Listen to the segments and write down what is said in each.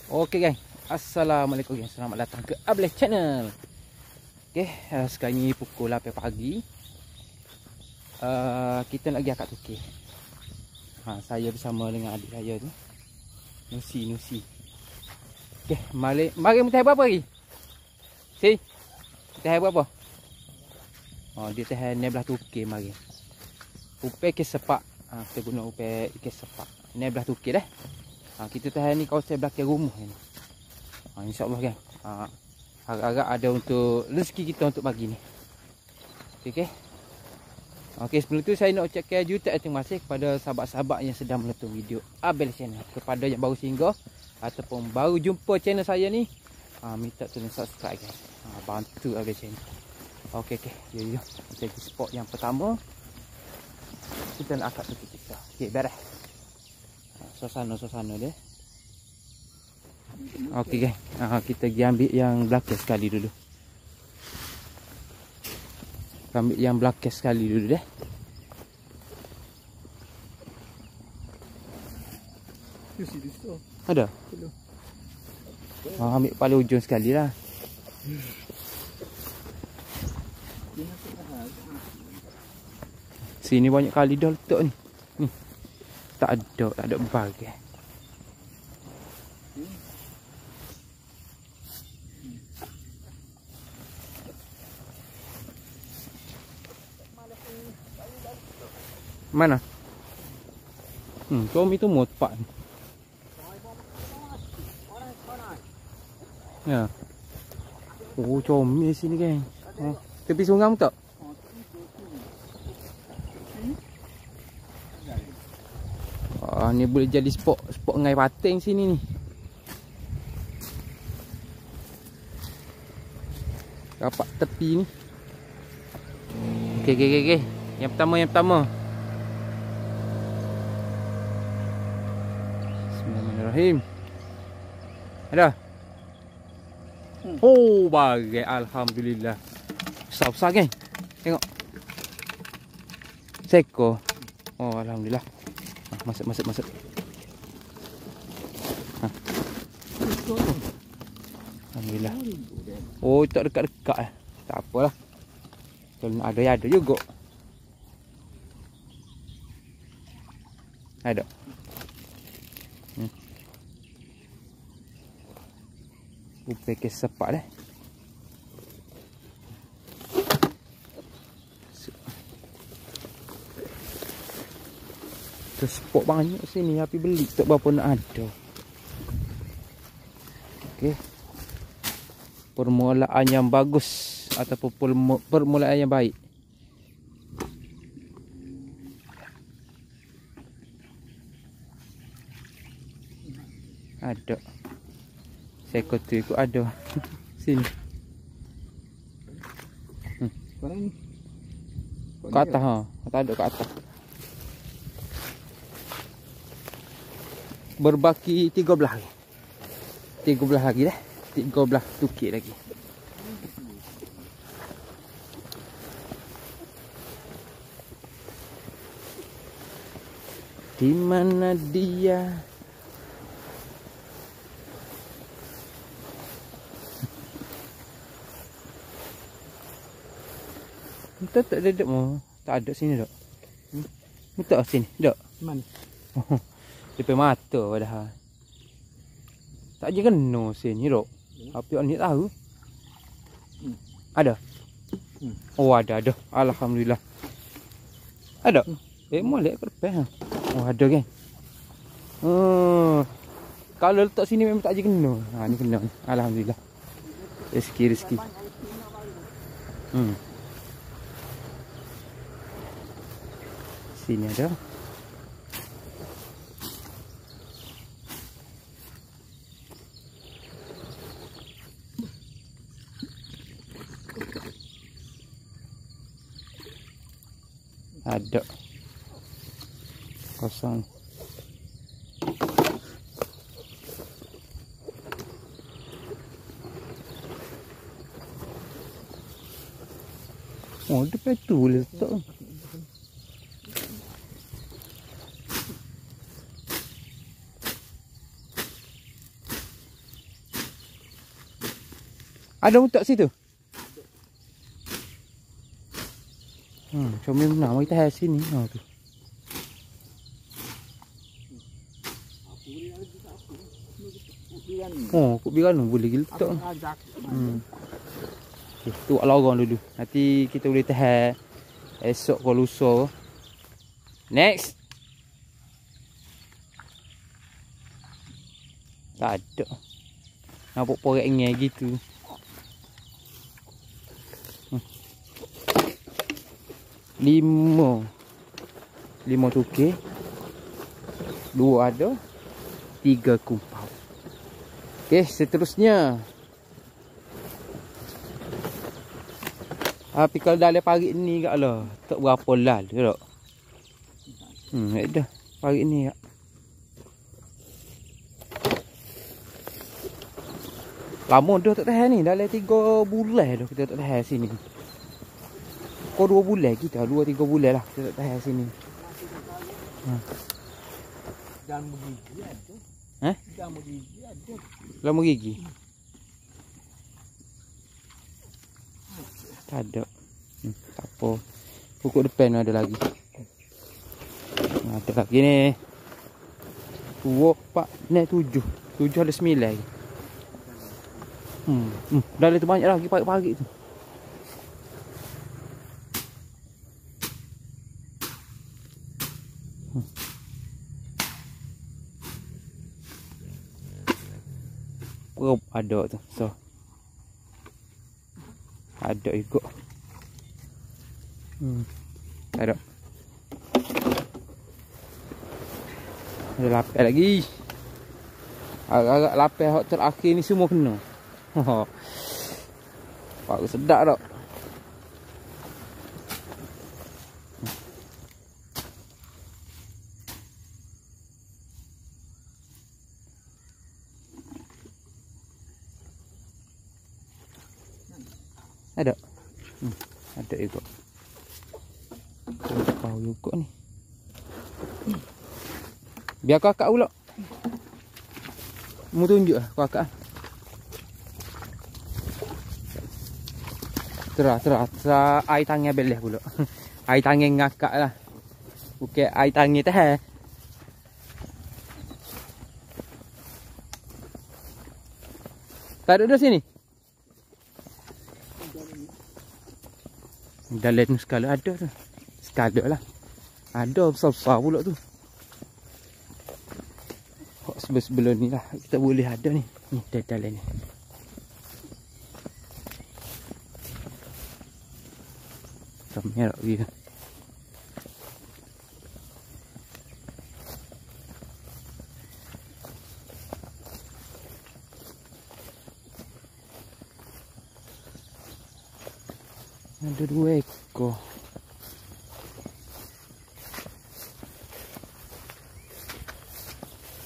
Okey gang, Assalamualaikum gang. Selamat datang ke Ableh Channel. Okey, sekarang ni pukul 8 pagi. Kita nak pergi akad tukir. Saya bersama dengan adik saya tu, Nusi. Okey, mari kita berapa lagi? Si. Kita berapa? Dia tahan ni belah tukir mari. Upek ke sepak. Kita guna upek ke sepak. Ni belah tukir dah. Kita tahan ni kawasan belakang rumah ni. InsyaAllah kan. Harap-harap ada untuk rezeki kita untuk pagi ni. Okey, sebelum tu saya nak ucapkan jutaan terima kasih kepada sahabat-sahabat yang sedang menonton video Ableh Channel. Kepada yang baru singgah ataupun baru jumpa channel saya ni, minta tolong subscribe guys. Bantu Ableh Channel. Okey. Jom. Kita pergi spot yang pertama. Kita nak akad tukir kita. Okey, beres. Suasana dia. Okey guys. Kita pergi ambil yang belakang sekali dulu. Ambil yang belakang sekali dulu deh. Ada? Ambil paling ujung sekali lah. Sini banyak kali dah letak ni. Tak ada bagi. Mana? Comi tu muat pak. Ya. Oh, comi sini geng. Tepi sungai tak? Ni boleh jadi spot ngai pating sini ni. Rapat tepi ni. Okey. Yang pertama. Bismillahirrahmanirrahim. Ada? Oh, bagai alhamdulillah. Besar geng. Tengok. Seko. Oh, alhamdulillah. Masuk. Alhamdulillah. Oh, tak dekat-dekat eh. Tak apalah. Kalau ada juga. Ada. Upek ke sepak dah. Spot banyak sini tapi beli tak berapa nak ada. Okey. Permulaan yang bagus ataupun permulaan yang baik. Ada. Seko tu ikut ada. Sini. Mana ni? Kat atas Tak ada kat atas. Berbaki 13 lagi. 13 lagi dah. 13 tukik lagi. Di mana dia? Tak ada mau. Tak ada sini tak. Tak sini. Tak. Mana? Depan mata padahal. Tak je kena sini dok. Apa ni tahu? Ada. Oh, ada. Alhamdulillah. Ada. Molek ke depan. Oh, ada kan. Kalau letak sini memang tak je kena. Ni kena. Alhamdulillah. Rezeki. Sini ada. Ada. Kosong. Oh, depan tu letak. Ada untuk situ. Comel benar kita hai sini. Ha tu. Oh, kuk biranu boleh letak. Okay, tu lorong dulu. Nanti kita boleh tahan esok ke lusa. Next. Tak ada. Nampak porek ngai gitu. Lima tu okey. 2 ada. 3 kumpau. Okey, seterusnya. Tapi kalau dah ada pagi ni kat lah. Tak berapa lal ke tak? Dah. Pagi ni kat. Lama dah tak tahan ni. Dalam 3 bulan dah kita tak tahan sini. Kau 2 bulan kita. 2-3 bulan lah kita tak tahan sini. Jamu gigi ada. Jamu gigi ada. Lama gigi? Tak ada. Tak apa. Pokok depan ada lagi. Ada lagi ni. 2, 4, 7. 7 ada 9 lagi. Dah tu banyak lagi pagi-pagi tu. Perut ada tu. So. Ada juga. Ada. Ada lapis lagi. Agak-agak lapis hot terakhir ni semua kena. Pak sedap tak? Ada. Ada juga. Kau juga ni. Biar kakak pula. Mu tunjuk lah kakak. Terah air tangan belah pula. Air tangan ngakak lah. Bukan air tangan teh. Tak ada dah sini. Dalam skala ada tu. Skala lah. Ada besar-besar pula tu. Sebelum ni lah kita boleh ada ni. Ni dalam ni. Merah dia. Ada 2 ekor.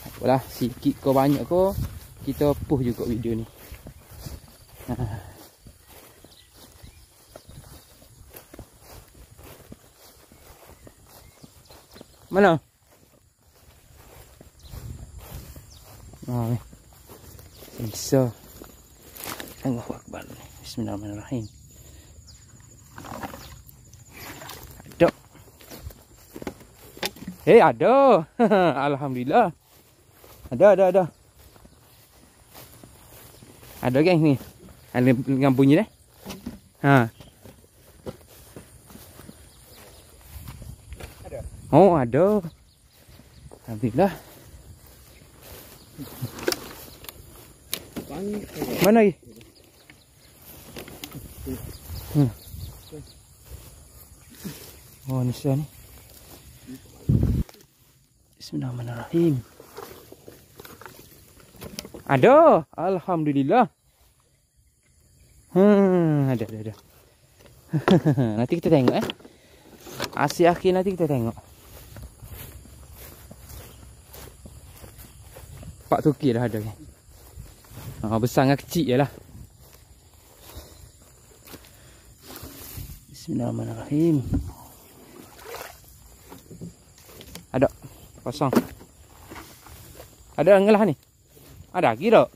Apalah, sikit ke banyak ke kita post juga video ni. Mana? Bisa. Allahu Akbar. Bismillahirrahmanirrahim. Ada. Ada. Alhamdulillah. Ada. Ada geng ni. Ada dengan bunyi dah. Oh, ada. Alhamdulillah. Mana lagi? Oh, ni sudah ni. Bismillahirrahmanirrahim. Ada. Alhamdulillah. Ada. Nanti kita tengok Asyik akhir nanti kita tengok. Pak Turki dah ada kan. Besar dengan kecil je lah. Bismillahirrahmanirrahim. Ada. Kosong. Ada ngelah ni. Ada lagi tak?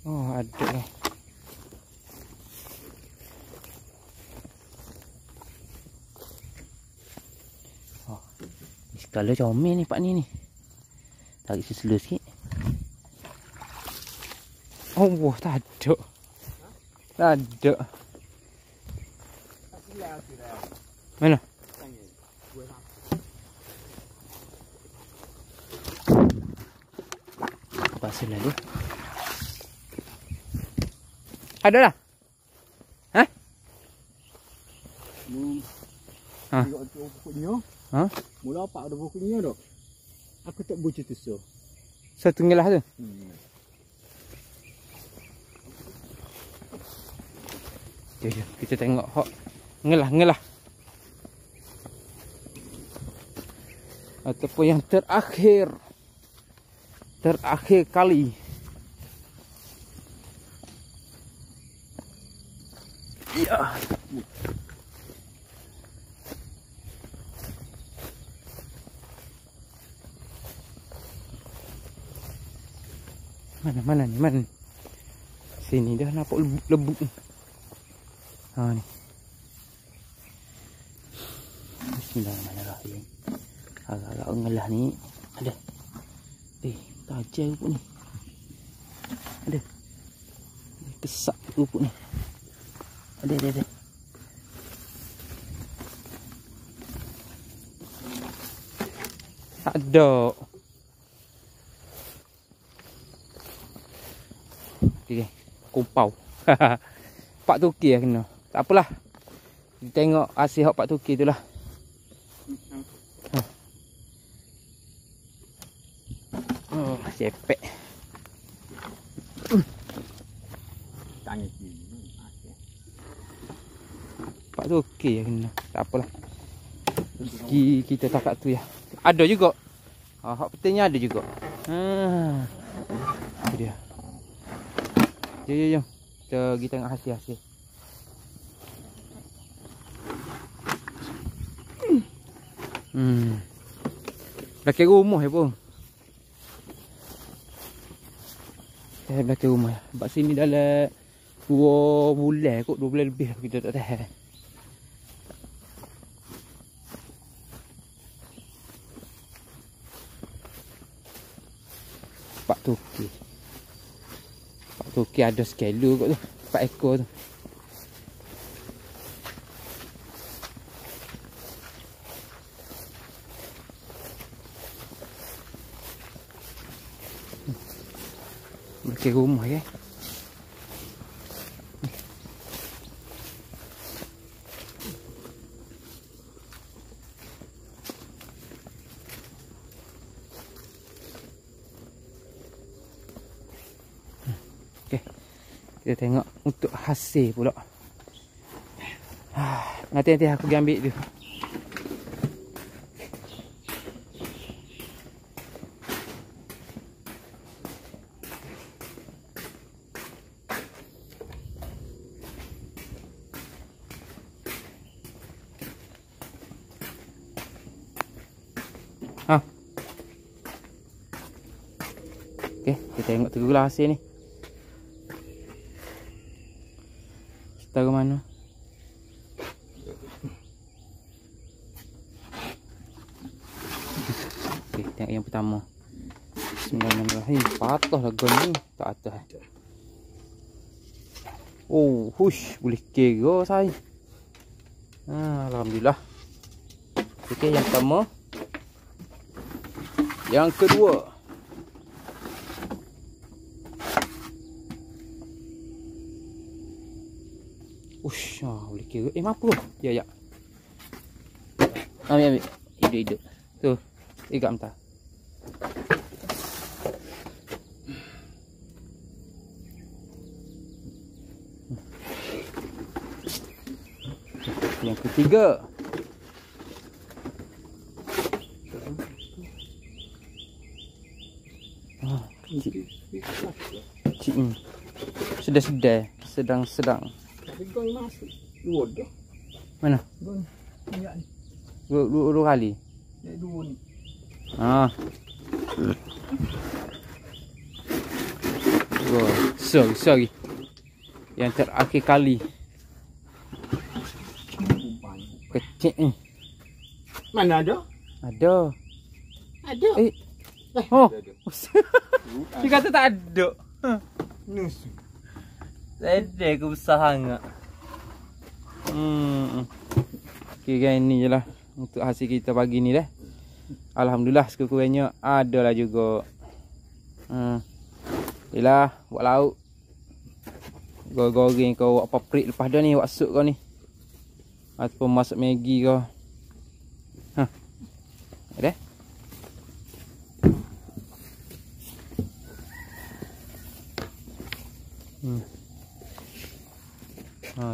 Oh, ada lah. Oh, ni skala comel ni pak ni ni. Tarik sesela sikit. Oh, wah, tak ada. Tak ada. Mana? Pasal lah dia. Ada lah. Hah? Ha. Tengok tu pokoknya. Ha? Mula apa ada pokoknya dok. Aku tak baca tu so. Satu ngelah tu. Jom, kita tengok hok ngelah. Ataupun yang terakhir kali. Ya. Mana ni? Sini dah nampak lebuk. Ha ni. Bismillahirrahmanirrahim. Agak-agak ngelah ni ada. Tajam rupuk ni. Ada. Kesak rupuk ni. Ada. Ada. Okay, kumpau. Pak Tuki lah kena. Tak apalah. Kita tengok hasil hak Pak Tuki tu lah. Oh, cepek. Tangis ni. Pak Tuki lah kena. Tak apalah. Rezeki kita tak kat tu ya. Ada juga. Hak petenya ada juga. Itu dia. Jom. Kita pergi tengok hasil. Belakang rumah ya pun. Belakang rumah. Sebab sini dalam 2 bulan kot. 2 bulan lebih kita tak tahan. Pak Tuki ada skelu kot tu. 4 ekor tu. Ke rumah ya. Okey. Kita tengok untuk hasil pula. Nanti aku pergi ambil tu. Okey, kita tengok terulah hasil ni. Kita ke mana? Okey, tengok yang pertama. Bismillahirrahmanirrahim. Patah lah gun ni. Tak atas. Oh, hush, boleh kira saya. Alhamdulillah. Okey, yang pertama. Yang kedua. Ush, boleh kira. Mampu. Ya. Ambil. Hidup. Tu. Ikat mentah. Yang ketiga. Sedang. Tapi gong masuk. Dua dah. Mana? Gong. Minyak ni. Dua kali. Dua ni. Wah, sorry. Yang terakhir kali. Kecil ni. Mana ada? Ada. Ada. Oh. Dia kata tak ada. Nusu. Sedih ke besar sangat. Okay guys, ni je lah untuk hasil kita pagi ni dah. Alhamdulillah sekurang-kurangnya adalah juga. Yelah, buat lauk. Goreng kau buat paprik lepas dah ni, buat sup kau ni. Ataupun masak Maggi kau. Ada?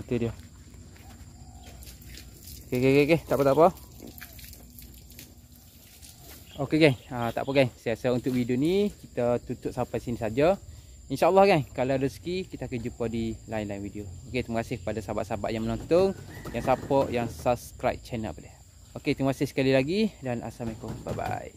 Tu dia. Okay. Tak apa. Okay geng, tak apa geng. Saya rasa untuk video ni kita tutup sampai sini saja. InsyaAllah geng, kalau ada rezeki kita akan jumpa di lain-lain video. Okay, terima kasih kepada sahabat-sahabat yang menonton, yang support, yang subscribe channel boleh. Okay, terima kasih sekali lagi dan Assalamualaikum. Bye bye.